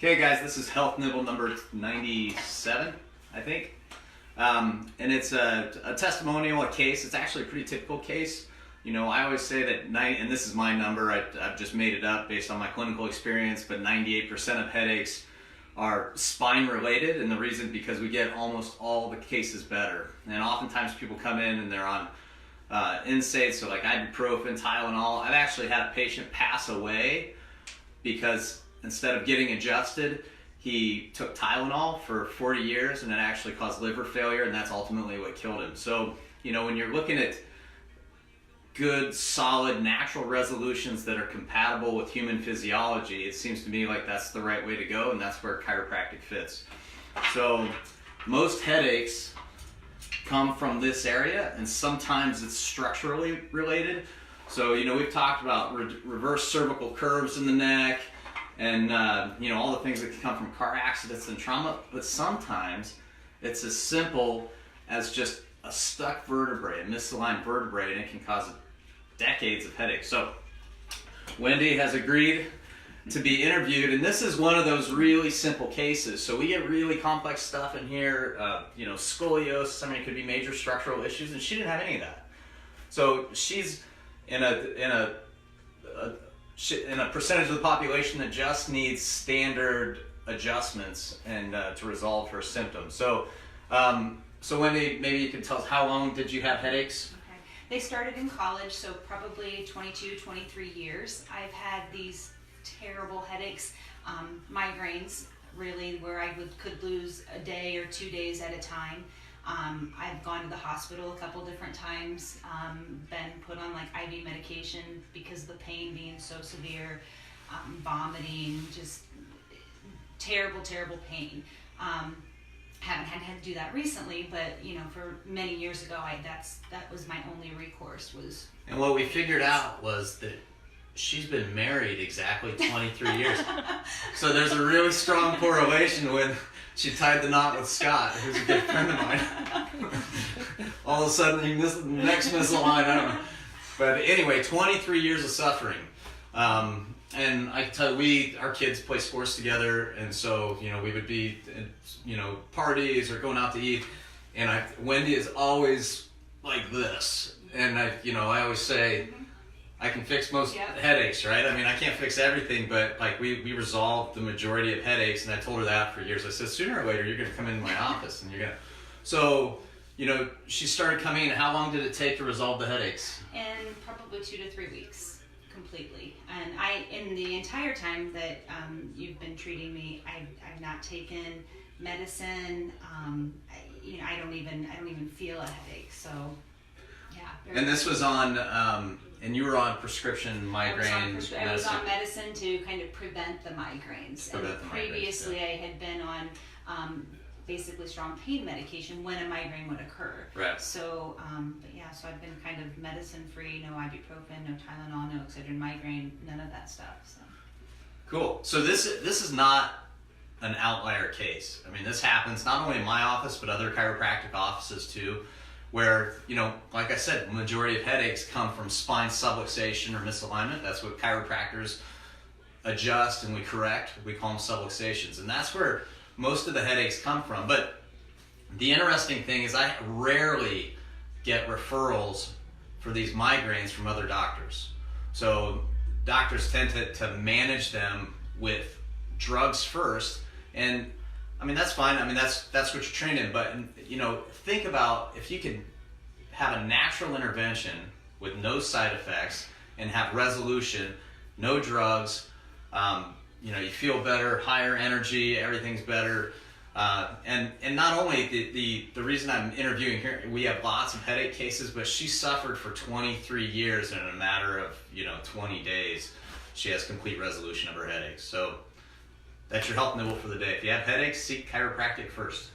Okay guys, this is Health Nibble number 97, I think. And it's a testimonial, a case. It's actually a pretty typical case. You know, I always say that, and this is my number, I've just made it up based on my clinical experience, but 98% of headaches are spine related, and the reason because we get almost all the cases better. And oftentimes people come in and they're on NSAIDs, so like ibuprofen, Tylenol. I've actually had a patient pass away because instead of getting adjusted, he took Tylenol for 40 years and it actually caused liver failure, and that's ultimately what killed him. So, you know, when you're looking at good, solid, natural resolutions that are compatible with human physiology, it seems to me like that's the right way to go, and that's where chiropractic fits. So most headaches come from this area, and sometimes it's structurally related. So, you know, we've talked about reverse cervical curves in the neck, and you know, all the things that can come from car accidents and trauma, but sometimes it's as simple as just a stuck vertebrae, a misaligned vertebrae, and it can cause decades of headaches. So Wendy has agreed to be interviewed, and this is one of those really simple cases. So we get really complex stuff in here, you know, scoliosis, I mean, it could be major structural issues, and she didn't have any of that. So she's in a percentage of the population that just needs standard adjustments and to resolve her symptoms. So, so Wendy, maybe you can tell us, how long did you have headaches? Okay. They started in college, so probably 22, 23 years. I've had these terrible headaches, migraines, really, where I could lose a day or 2 days at a time. I've gone to the hospital a couple different times, been put on like IV medication because of the pain being so severe, vomiting, just terrible, terrible pain. Haven't had to do that recently, but you know, for many years ago, that was my only recourse. And what we figured out was that she's been married exactly 23 years. So there's a really strong correlation with she tied the knot with Scott, who's a good friend of mine. All of a sudden, he missed the next missile line. I don't know. But anyway, 23 years of suffering. And I can tell you, our kids play sports together, and so, you know, we would be, you know, parties or going out to eat, and Wendy is always like this. And I always say, I can fix most headaches, right? I mean, I can't fix everything, but like we resolved the majority of headaches, and I told her that for years. I said, sooner or later, you're going to come into my office, and you're going to. So, you know, she started coming in. How long did it take to resolve the headaches? In probably 2 to 3 weeks, completely. And in the entire time that you've been treating me, I've not taken medicine. I don't even feel a headache. So, yeah. And this was on. And you were on prescription migraine medicine. I was on medicine to kind of prevent the migraines. Previously, I had been on basically strong pain medication when a migraine would occur. Right. So, so I've been kind of medicine-free, no ibuprofen, no Tylenol, no Excedrin migraine, none of that stuff. So. Cool. So this is not an outlier case. I mean, this happens not only in my office, but other chiropractic offices too, where, you know, like I said, the majority of headaches come from spine subluxation or misalignment. That's what chiropractors adjust and we correct. We call them subluxations. And that's where most of the headaches come from. But the interesting thing is I rarely get referrals for these migraines from other doctors. So doctors tend to manage them with drugs first. And I mean, that's fine. I mean, that's what you're trained in. But, you know, think about if you could have a natural intervention with no side effects and have resolution, no drugs, you know, you feel better, higher energy, everything's better. And not only the reason I'm interviewing here, we have lots of headache cases, but she suffered for 23 years, and in a matter of, you know, 20 days, she has complete resolution of her headaches. So that's your health nibble for the day. If you have headaches, seek chiropractic first.